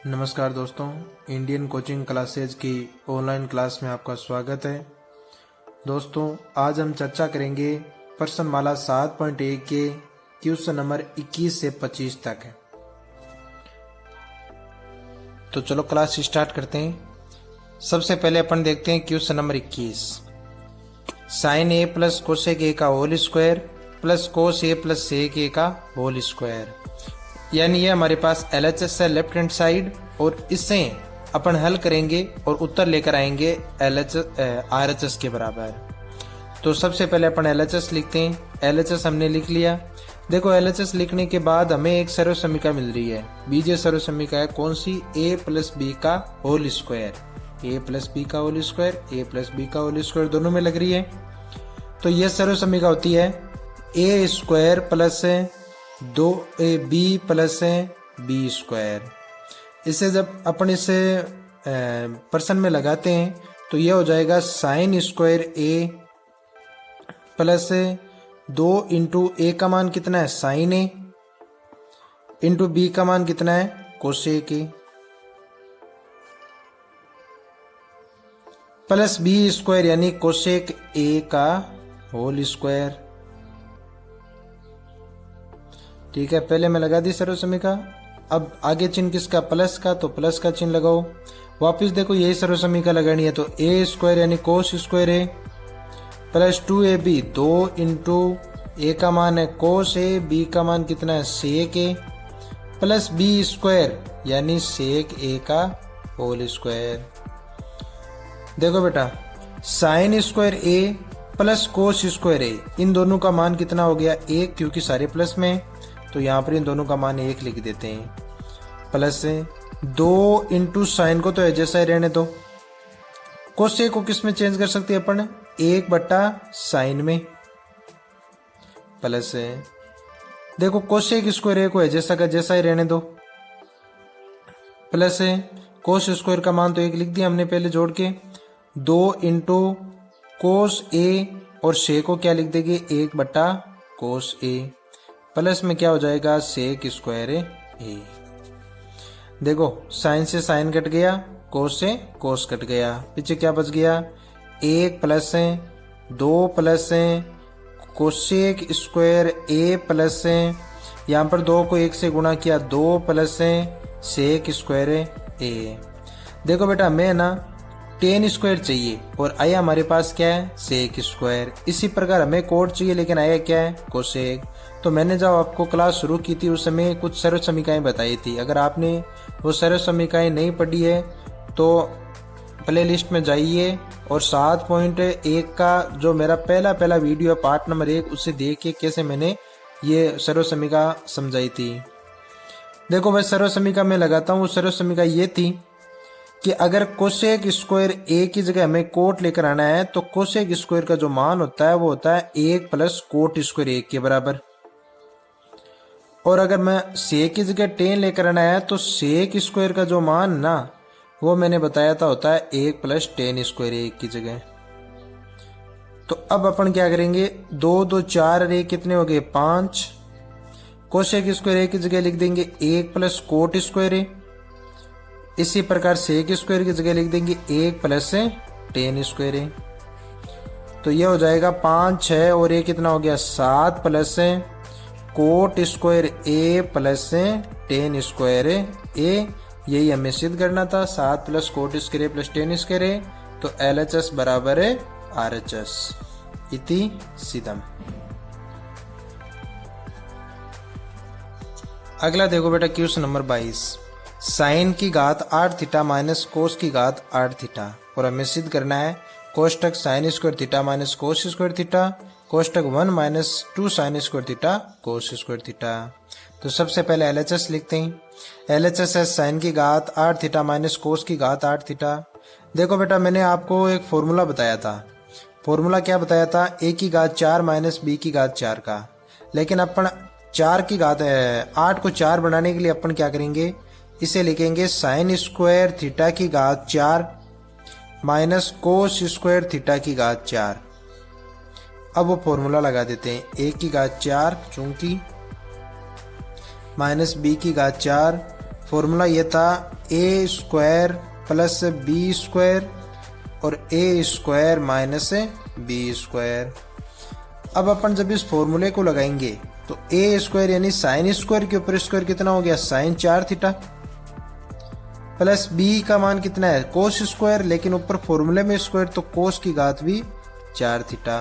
नमस्कार दोस्तों, Indian coaching classes की ऑनलाइन क्लास में आपका स्वागत है। दोस्तों, आज हम चर्चा करेंगे प्रश्नमाला 7.1 के क्वेश्चन नंबर 21 से 25 तक है। तो चलो क्लास स्टार्ट करते हैं। सबसे पहले अपन देखते हैं question number 21। Sine A plus cosec A का whole square plus cos A plus sec A का होल स्क्वायर, यानी ये हमारे पास LHS है लेफ्ट हैंड साइड, और इससे अपन हल करेंगे और उत्तर लेकर आएंगे RHS के बराबर। तो सबसे पहले अपन LHS लिखते हैं। LHS हमने लिख लिया। देखो, LHS लिखने के बाद हमें एक सर्व समीकरण मिल रही है। बीजीय सर्व समीकरण है कौन सी? a प्लस बी का whole square, a plus B का whole square, a plus B का होल स्क्वायर दोनों में लग रही है। तो यह सर्व समीकरण होती है a square plus 2ab plus B square. इसे जब अपन इसे पर्सन में लगाते हैं तो यह हो जाएगा sine square a plus 2 into A का मान कितना है? साइन ए, इंटू बी का मान कितना है? Cosec A, plus B square यानी कोसेक ए का होल स्क्वायर। ठीक है, पहले मैं लगा दी सर्व समीकरण। अब आगे चिन्ह किसका? प्लस का, तो प्लस का चिन्ह लगाओ। वापिस देखो, यही सर्व समीकरण लगानी है। तो ए स्क्वायर यानी cos square A plus 2ab, 2 into A का मान है कोस ए, बी का मान कितना है? सेक ए, प्लस बी स्क्वायर यानी सेक ए का होल स्क्वायर। देखो बेटा, साइन स्क्वायर ए प्लस कोस स्क्वायर ए, इन दोनों का मान कितना हो गया? 1, क्योंकि सारे प्लस में, तो यहाँ पर इन दोनों का मान 1 लिख देते हैं। प्लस 2 इंटू साइन को तो जैसा ही रहने दो। कोसे को किस में चेंज कर सकते हैं अपन? 1/साइन में। प्लस देखो, कोसेक स्क्वायर ए को जैसा का जैसा ही रहने दो। प्लस कोस स्क्वायर का मान तो 1 लिख दिया हमने पहले जोड़ के। 2 इंटू कोस ए, और से को क्या लिख देंगे? 1/कोस ए, प्लस में क्या हो जाएगा? सेक स्क्वायर ए। देखो, साइन से साइन कट गया, कोस से कोस कट गया, पीछे क्या बच गया? 1 प्लस 2 प्लस कोसेक स्क्वायर ए प्लस, यहाँ पर 2 को 1 से गुणा किया, 2 प्लस सेक स्क्वायर ए। देखो बेटा, मैं ना tan स्क्वायर चाहिए और आया हमारे पास क्या है? Sec square. इसी प्रकार हमें कोट चाहिए, लेकिन आया क्या है? कोसेक। तो मैंने जब आपको क्लास शुरू की थी उस समय कुछ सर्व समीकरण बताई थी। अगर आपने वो सर्व समीकरण नहीं पढ़ी है तो प्ले लिस्ट में जाइए और 7.1 का जो मेरा पहला वीडियो है पार्ट नंबर 1, उसे देखिए कैसे मैंने ये सर्व समीकरण समझाई थी। देखो भाई, सर्व समीकरण में लगाता हूँ। सर्व समीकरण ये थी कि अगर कोसेक स्क्वायर ए की जगह हमें कोट लेकर आना है तो कोसेक स्क्वायर का जो मान होता है वो होता है 1 प्लस कोट स्क्वायर 1 के बराबर। और अगर मैं सेक की जगह टेन लेकर आना है तो सेक स्क्वायर का जो मान ना, वो मैंने बताया था होता है 1 प्लस टेन स्क्वायर 1 की जगह। तो अब अपन क्या करेंगे? 2 2 4 रे कितने हो गए? 5। कोसेक स्क्वायर ए की जगह लिख देंगे 1 प्लस कोट स्क्वायर ए। इसी प्रकार सेक स्क्वायर की जगह लिख देंगे 1 प्लस टेन स्क्वायर ए। तो यह हो जाएगा 5 6 और ए कितना हो गया? 7 प्लस कोट स्क्वायर ए प्लस टेन स्क्वायर ए। यही हमें सिद्ध करना था। 7 प्लस कोट स्क्वायर ए प्लस टेन स्क्वायर ए। तो LHS बराबर है RHS इति सिद्धम। अगला देखो बेटा, क्वेश्चन नंबर 22। साइन की घात 8 थीटा माइनस कोस की घात 8 थीटा, और हमें सिद्ध करना है कोष्टक sine square theta minus cos square theta, कोष्टक 1 minus 2 sine square theta cos square theta. तो सबसे पहले LHS लिखते हैं। LHS है साइन की घात 8 थीटा माइनस कोस की घात 8 थीटा। देखो बेटा, मैंने आपको एक फॉर्मूला बताया था। फॉर्मूला क्या बताया था? a की घात 4 माइनस b की घात 4 का। लेकिन अपन 4 की घात 8 को 4 बनाने के लिए अपन क्या करेंगे? इसे लिखेंगे साइन स्क्वायर थीटा की घात 4 माइनस कोस स्क्वायर थीटा की घात 4। अब वो फॉर्मूला लगा देते हैं। a की घात 4 चूंकि माइनस बी की घात 4, फॉर्मूला ये था A square plus B square और ए स्क्वायर माइनस बी स्क्वायर। अब अपन जब इस फॉर्मूले को लगाएंगे तो ए स्क्वायर यानी साइन स्क्वायर के ऊपर स्क्वायर कितना हो गया, साइन 4 थीटा, प्लस बी का मान कितना है, कोस स्क्वायर, लेकिन ऊपर फॉर्मूले में स्क्वायर तो कोस की घात भी 4 थीटा।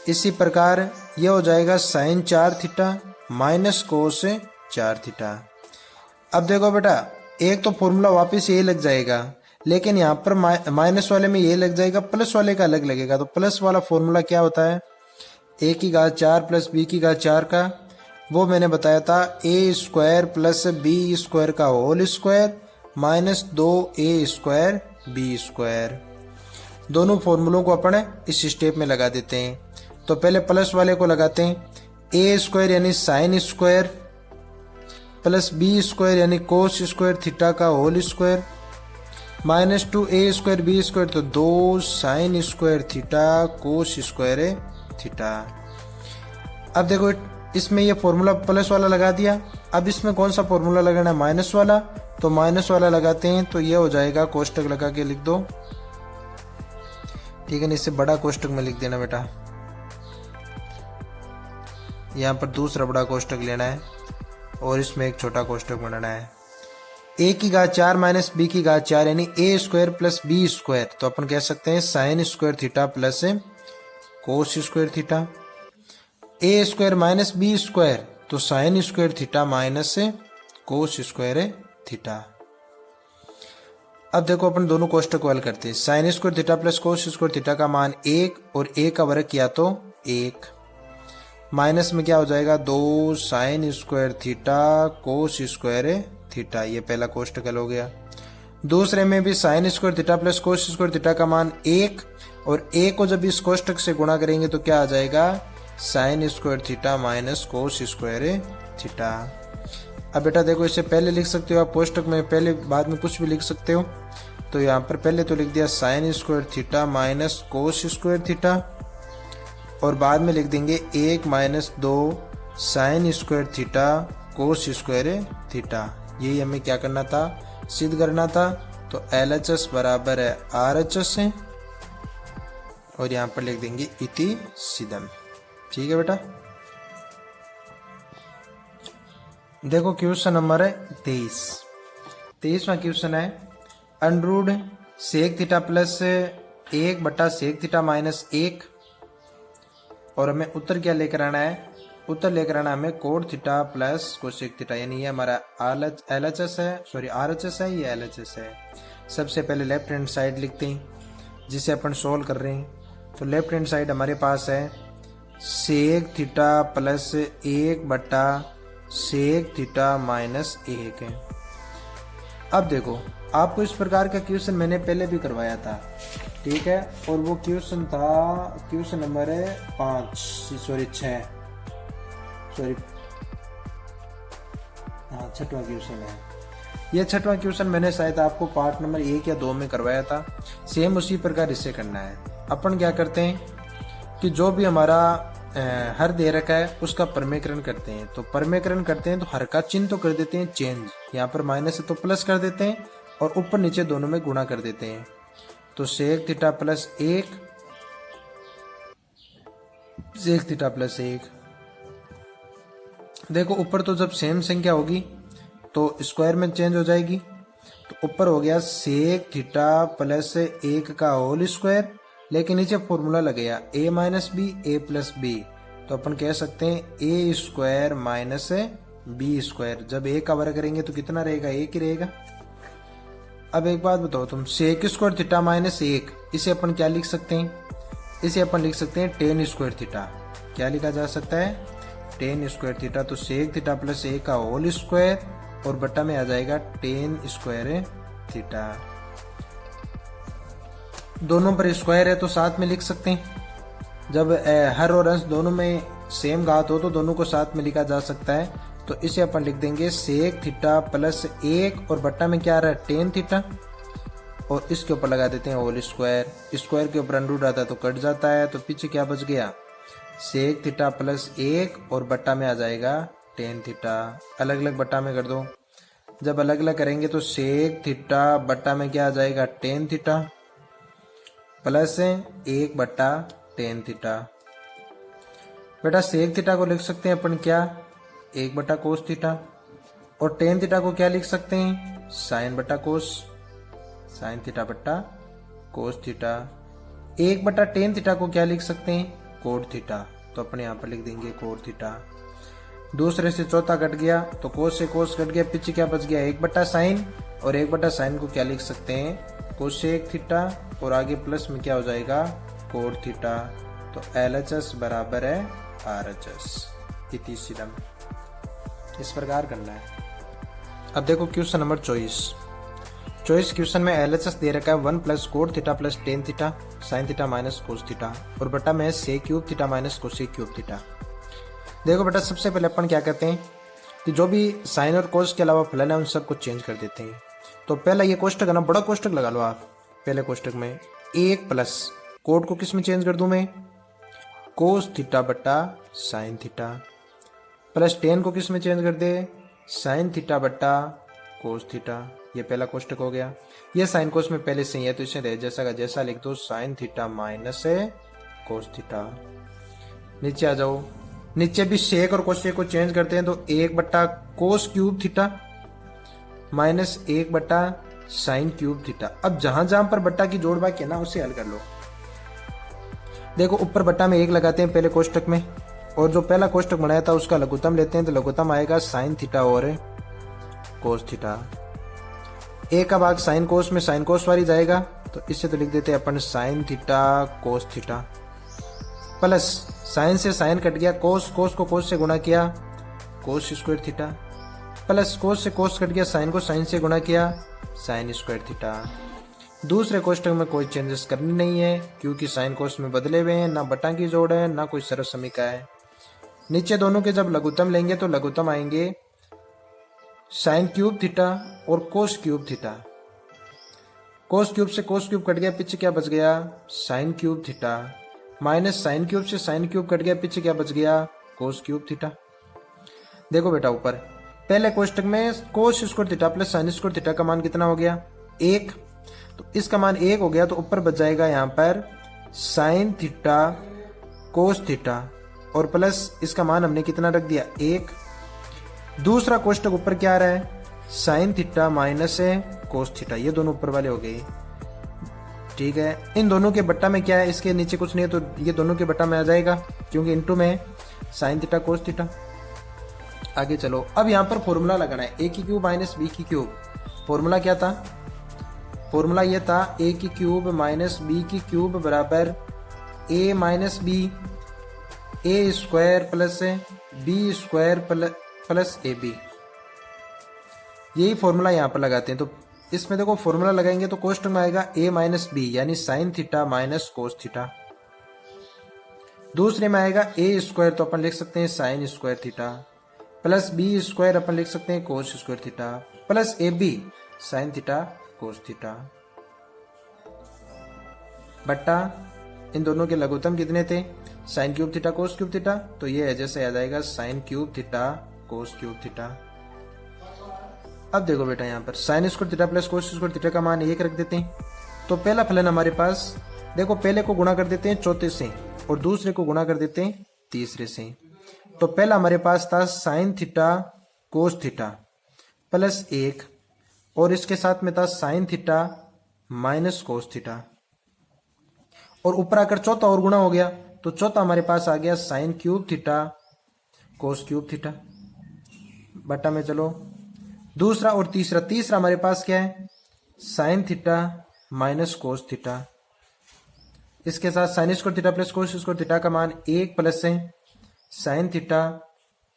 इसी प्रकार यह हो जाएगा sine 4 theta minus cos 4 theta. अब देखो बेटा, एक तो फॉर्मूला वापस ये लग जाएगा, लेकिन यहाँ पर माइनस वाले में ये लग जाएगा, प्लस वाले का अलग लगेगा। तो प्लस वाला फॉर्मूला क्या होता है, ए की घात 4 प्लस बी की घात 4 का, वो मैंने बताया था A square plus B square का whole square minus 2a square B square. दोनों फॉर्मूलों को अपन इस स्टेप में लगा देते हैं। तो पहले प्लस वाले को लगाते हैं, ए स्क्वायर यानी sine square plus B square यानी कोस स्क्वायर थीटा का whole square minus 2a square B square, तो 2 sine square theta cos square theta. अब देखो इसमें ये फॉर्मूला प्लस वाला लगा दिया, अब इसमें कौन सा फॉर्मूला लगाना है, माइनस वाला। तो माइनस वाला लगाते हैं तो ये हो जाएगा, कोष्टक लगा के लिख दो, ठीक है ना, इससे बड़ा कोष्टक में लिख देना बेटा, यहाँ पर दूसरा बड़ा कोष्टक लेना है और इसमें एक छोटा कोष्टक बनाना है। ए की घात 4 माइनस बी की घात 4 यानी A square plus B square, तो अपन कह सकते हैं sine square theta plus cos square theta. A square minus B square तो sine square theta minus cos square theta. अब देखो अपन दोनों कोष्टक को हल करते हैं, sine square theta plus cos square theta का मान 1 और a का वर्ग किया तो 1, माइनस में क्या हो जाएगा 2 sine square theta cos square theta. ये पहला कोष्टक हल हो गया। दूसरे में भी sign square theta plus cos square theta का मान 1 और a को जब इस कोष्टक से गुणा करेंगे तो क्या आ जाएगा, sine square theta minus cos square theta. अब बेटा देखो, इसे पहले लिख सकते हो आप कोष्टक में, पहले बाद में कुछ भी लिख सकते हो। तो यहाँ पर पहले तो लिख दिया sign square theta minus cos square theta और बाद में लिख देंगे 1 minus 2 sine square theta cos square theta. यही हमें क्या करना था, सिद्ध करना था। तो LHS बराबर है RHS है और यहाँ पर लिख देंगे इति सिद्धम। ठीक है बेटा। देखो क्वेश्चन नंबर है 23वां क्वेश्चन है, अंडरूड सेक थीटा प्लस 1 बटा सेक थीटा माइनस 1, और हमें उत्तर क्या लेकर आना है, उत्तर लेकर आना हमें code theta plus cosec theta, यानी ये हमारा LHS है, सॉरी RHS है, ये LHS है। सबसे पहले लेफ्ट हैंड साइड लिखते हैं जिसे अपन सोल्व कर रहे हैं। तो लेफ्ट हैंड साइड हमारे पास है सेक थीटा प्लस 1 बटा सेक थीटा माइनस 1 है। अब देखो, आपको इस प्रकार का क्वेश्चन मैंने पहले भी करवाया था, ठीक है, और वो क्वेश्चन था क्वेश्चन नंबर 6वां क्वेश्चन है। ये 6वां क्वेश्चन मैंने शायद आपको पार्ट नंबर 1 या 2 में करवाया था। सेम उसी प्रकार इसे करना है। अपन क्या करते हैं कि जो भी हमारा हर दे रखा है उसका परमेकरण करते हैं। तो परमेकरण करते हैं तो हर का चिन्ह तो कर देते हैं चेंज, यहाँ पर माइनस है तो प्लस कर देते हैं और ऊपर नीचे दोनों में गुणा कर देते हैं। तो sec theta plus 1 sec theta plus 1। देखो ऊपर तो जब सेम संख्या होगी तो स्क्वायर में चेंज हो जाएगी। तो ऊपर हो गया सेक थीटा प्लस 1 का होल स्क्वायर, लेकिन नीचे फॉर्मूला लग गया a minus B A plus B. तो अपन कह सकते हैं A square minus B square. जब a का वर्ग करेंगे तो कितना रहेगा, 1 ही रहेगा। अब एक बात बताओ तुम, सेक स्क्वायर थीटा माइनस 1, इसे अपन क्या लिख सकते हैं, इसे अपन लिख सकते हैं टेन स्क्वायर थीटा। क्या लिखा जा सकता है, टेन स्क्वायर थीटा। तो सेक थीटा प्लस 1 का होल स्क्वायर और बटा में आ जाएगा टेन स्क्वायर थीटा। दोनों पर स्क्वायर है तो साथ में लिख सकते हैं। जब हर और अंश दोनों में सेम घात हो तो दोनों को साथ में लिखा जा सकता है। तो इसे अपन लिख देंगे सेक थीटा प्लस 1 और बट्टा में क्या आ रहा है, टेन थीटा, और इसके ऊपर लगा देते हैं होल स्क्वायर। स्क्वायर के ऊपर अंडर आता है तो कट जाता है, तो पीछे क्या बच गया, सेक थीटा प्लस 1 और बट्टा में आ जाएगा टेन थीटा। अलग अलग बट्टा में कर दो जब अलग अलग करेंगे तो सेक थीटा बट्टा में क्या आ जाएगा tan theta plus 1/tan theta. बेटा सेक थीटा को लिख सकते हैं अपन क्या 1/cos थीटा और टेन थीटा को क्या लिख सकते हैं sin/cos sin थीटा बट्टा cos थीटा। 1/tan थीटा को क्या लिख सकते हैं cot थीटा, तो अपन यहाँ पर लिख देंगे cot थीटा। दूसरे से चौथा कट गया तो cos से cos कट गया, पीछे क्या बच गया 1/sin और 1/sin को क्या लिख सकते हैं cosec थीटा और आगे प्लस में क्या हो जाएगा cot थीटा। तो LHS बराबर है RHS। इति सीधम इस प्रकार करना है। अब देखो क्वेश्चन नंबर 24 क्वेश्चन में LHS दे रखा है 1 + cot theta + tan theta sin theta - cos theta और बटा में sec³ थीटा - cosec³ थीटा। देखो बेटा सबसे पहले अपन क्या करते हैं कि जो भी साइन और कोस के अलावा फलन है उन सबको चेंज कर देते हैं। तो पहला ये कोष्टक है ना, बड़ा कोष्टक लगा लो आप। पहले कोष्टक में 1 + कोट को किस में चेंज कर दूं मैं कोस थीटा बटा साइन थीटा प्लस टेन को किस में चेंज कर दे साइन थीटा बटा कोस थीटा। ये पहला कोष्टक हो गया। ये साइन कोस में पहले से ही है तो इसे रहे जैसा का जैसा लिख दो sign theta minus cos theta. नीचे आ जाओ, नीचे भी सेक और कोसेक को चेंज करते हैं तो 1/cos³ theta minus 1/sin³ theta. अब जहां जहां पर बट्टा की जोड़ बाकी है ना उसे हल कर लो। देखो ऊपर बट्टा में 1 लगाते हैं पहले कोष्टक में और जो पहला कोष्टक बनाया था उसका लघुत्तम लेते हैं तो लघुत्तम आएगा साइन थीटा और कोस थीटा। 1 का भाग साइन कोस में साइन कोस वाली जाएगा तो इससे तो लिख देते हैं अपन sine theta cos theta plus sine से साइन कट गया कोस को कोस से गुणा किया cos² थीटा प्लस कोस से कोस कट गया साइन को साइन से गुणा किया sin² थीटा। दूसरे कोष्टक में कोई चेंजेस करनी नहीं है क्योंकि साइन कोस में बदले हुए हैं, ना बटा की जोड़ है ना कोई सरल समीका है। नीचे दोनों के जब लघुत्तम लेंगे तो लघुत्तम आएंगे sin³ थीटा और cos³ थीटा। cos³ से cos³ कट गया, पीछे क्या बच गया sin³ थीटा माइनस sin³ से sin³ कट गया, पीछे क्या बच गया cos³ थीटा। देखो बेटा ऊपर पहले कोष्टक में cos² theta plus sin² theta का मान कितना हो गया 1, तो इसका मान 1 हो गया तो ऊपर बच जाएगा यहाँ पर साइन थीटा कोस थीटा और प्लस इसका मान हमने कितना रख दिया 1। दूसरा कोष्टक ऊपर क्या आ रहा है sine theta minus cos theta, ये दोनों ऊपर वाले हो गए। ठीक है, इन दोनों के बट्टा में क्या है, इसके नीचे कुछ नहीं है तो ये दोनों के बट्टा में आ जाएगा क्योंकि इनटू में साइन थीटा कोस थीटा। आगे चलो, अब यहाँ पर फॉर्मूला लगाना है a³ माइनस b³। फॉर्मूला क्या था, फॉर्मूला ये था a³ माइनस b³ बराबर a minus b a² plus b² plus ab। यही फॉर्मूला यहाँ पर लगाते हैं। तो इसमें देखो फॉर्मूला लगाएंगे तो कोष्टक में आएगा a माइनस b यानी sign theta minus cos theta. दूसरे में आएगा a² तो अपन लिख सकते हैं sin² थीटा प्लस b² अपन लिख सकते हैं cos² theta plus ab sign theta cos theta बट्टा इन दोनों के लघुत्तम कितने थे sin³ थीटा cos³ थीटा, तो ये जैसे आ जाएगा sin³ थीटा cos³ थीटा। अब देखो बेटा यहाँ पर sin² theta plus cos² theta का मान 1 रख देते हैं। तो पहला फलन हमारे पास देखो पहले को गुणा कर देते हैं चौथे से और दूसरे को गुणा कर देते हैं तीसरे से। तो पहला हमारे पास था sign theta cos theta plus 1 और इसके साथ में था sign theta minus cos theta और ऊपर आकर चौथा और गुणा हो गया तो चौथा हमारे पास आ गया sin³ थीटा cos³ थीटा बटा में चलो दूसरा और तीसरा हमारे पास क्या है sine theta minus cos theta. इसके साथ sin² theta plus cos² theta का मान 1 प्लस है साइन थीटा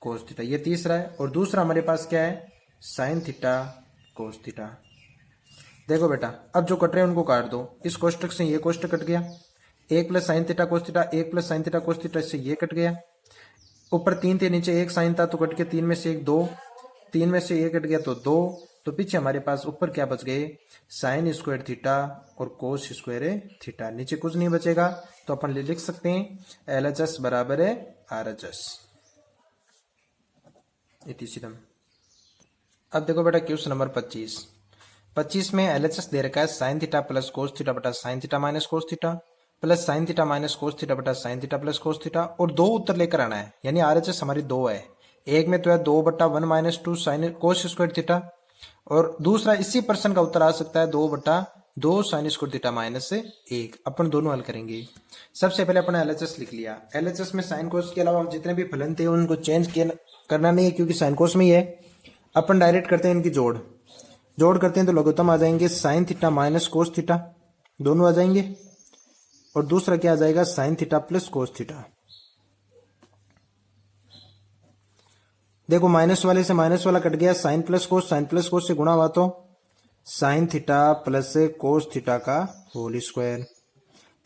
कोस थीटा, ये तीसरा है। और दूसरा हमारे पास क्या है साइन थीटा कोस थीटा। देखो बेटा अब जो कट रहे हैं उनको काट दो। इस कोष्टक से ये कोष्टक कट गया, 1 plus sine theta cos theta 1 plus sine theta cos theta, इससे ये कट गया। ऊपर 3 थे नीचे 1 साइन था तो कट के 3 में से 1 2, 3 में से 1 कट गया तो 2, तो पीछे हमारे पास ऊपर क्या बच गए sin² थीटा और cos² थीटा। नीचे कुछ नहीं बचेगा तो अपन लिख सकते हैं LHS बराबर है RHS। इति सीधम। अब देखो बेटा क्वेश्चन नंबर 25 में एलएचएस दे रखा है sine theta plus cos theta बटा sine theta minus cos theta plus sine theta minus cos theta बटा sine theta plus cos theta और दो उत्तर लेकर आना है। यानी आरएचएस हमारी दो है, एक में तो है 2/1 - 2 साइन कोस स्क्वायर थीटा और दूसरा इसी प्रश्न का उत्तर आ सकता है 2/2 साइन स्क्वायर थीटा माइनस 1। अपन दोनों हल करेंगे। सबसे पहले अपन एलएचएस लिख लिया। एलएचएस में साइन कोस के अलावा जितने भी फलन थे उनको चेंज करना नहीं है क्योंकि साइन कोस में ही है। अपन डायरेक्ट करते हैं इनकी जोड़ करते हैं तो लघुत्तम आ जाएंगे sign theta minus cos theta, दोनों आ जाएंगे और दूसरा क्या आ जाएगा sign theta plus cos theta. देखो माइनस वाले से माइनस वाला कट गया, साइन प्लस कोस से गुणा हुआ तो sine theta plus cos theta का होल स्क्वायर।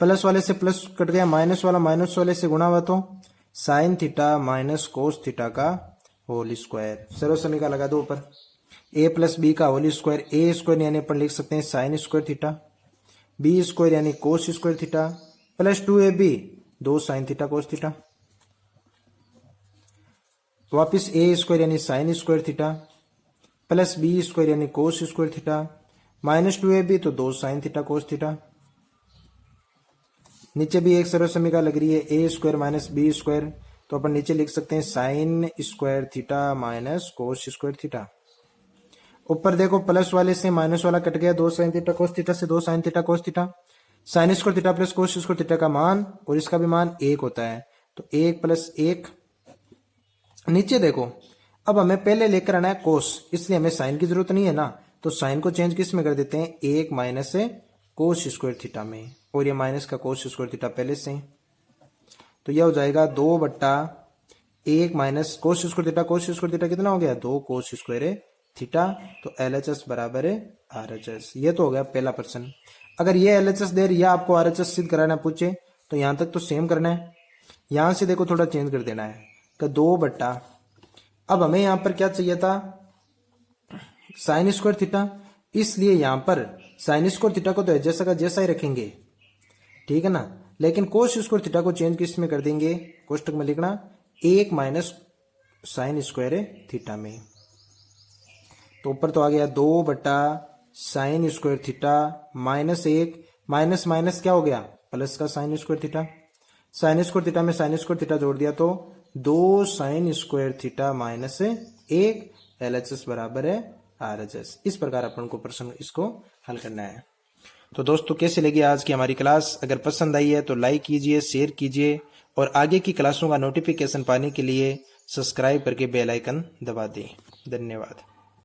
प्लस वाले से प्लस कट गया, माइनस वाले से गुणा हुआ तो sine theta minus cos theta का होल स्क्वायर। सर्व समीकरण लगा दो ऊपर, a प्लस बी का होल स्क्वायर, ए स्क्वायर यानी अपन लिख सकते हैं sine square theta, B square यानी cos square theta plus 2ab 2 sine theta cos theta, वापिस ए स्क्वायर यानी sine square theta plus B square यानी cos square theta minus 2ab तो 2 साइन थीटा कोस थीटा। नीचे भी एक सर्व समीकरण लग रही है ए स्क्वायर माइनस बी स्क्वायर, तो अपन नीचे लिख सकते हैं sine square theta minus cos square theta. ऊपर देखो प्लस वाले से माइनस वाला कट गया, 2 साइन थीटा कोस थीटा से 2 sine theta cos theta, sign square theta plus cos square theta का मान और इसका भी मान 1 होता है तो 1 प्लस 1। नीचे देखो अब हमें पहले लेकर आना है कोस, इसलिए हमें साइन की जरूरत नहीं है ना, तो साइन को चेंज किस में कर देते हैं 1 माइनस कोस स्क्वायर थीटा में, और ये माइनस का कोस स्क्वायर थीटा पहले से, तो यह हो जाएगा 2/1 माइनस कोस स्क्वायर थीटा कितना हो गया 2 कोस स्क्वायर थीटा। तो एलएचएस बराबर है आरएचएस। ये तो हो गया पहला प्रश्न। अगर ये एलएचएस दे या आपको आरएचएस सिद्ध कराना पूछे तो यहां तक तो सेम करना है, यहां से देखो थोड़ा चेंज कर देना है कि 2/, अब हमें यहां पर क्या चाहिए था साइन स्क्वायर थीटा, इसलिए यहां पर साइन स्क्वायर थीटा को तो जैसा का जैसा ही रखेंगे, ठीक है ना, लेकिन कोस स्क्वायर थीटा को चेंज किस में कर देंगे, कोष्टक में लिखना 1 माइनस साइन स्क्वायर थीटा में। तो ऊपर तो आ गया 2/ sine square theta minus 1 minus minus क्या हो गया प्लस का sign square theta, sign square theta में साइन स्क्वायर थीटा जोड़ दिया तो 2 sine square theta minus 1। LHS बराबर है आरएचएस। इस प्रकार अपन को प्रश्न इसको हल करना है। तो दोस्तों कैसे लगी आज की हमारी क्लास? अगर पसंद आई है तो लाइक कीजिए, शेयर कीजिए और आगे की क्लासों का नोटिफिकेशन पाने के लिए सब्सक्राइब करके बेल आइकन दबा दें। धन्यवाद।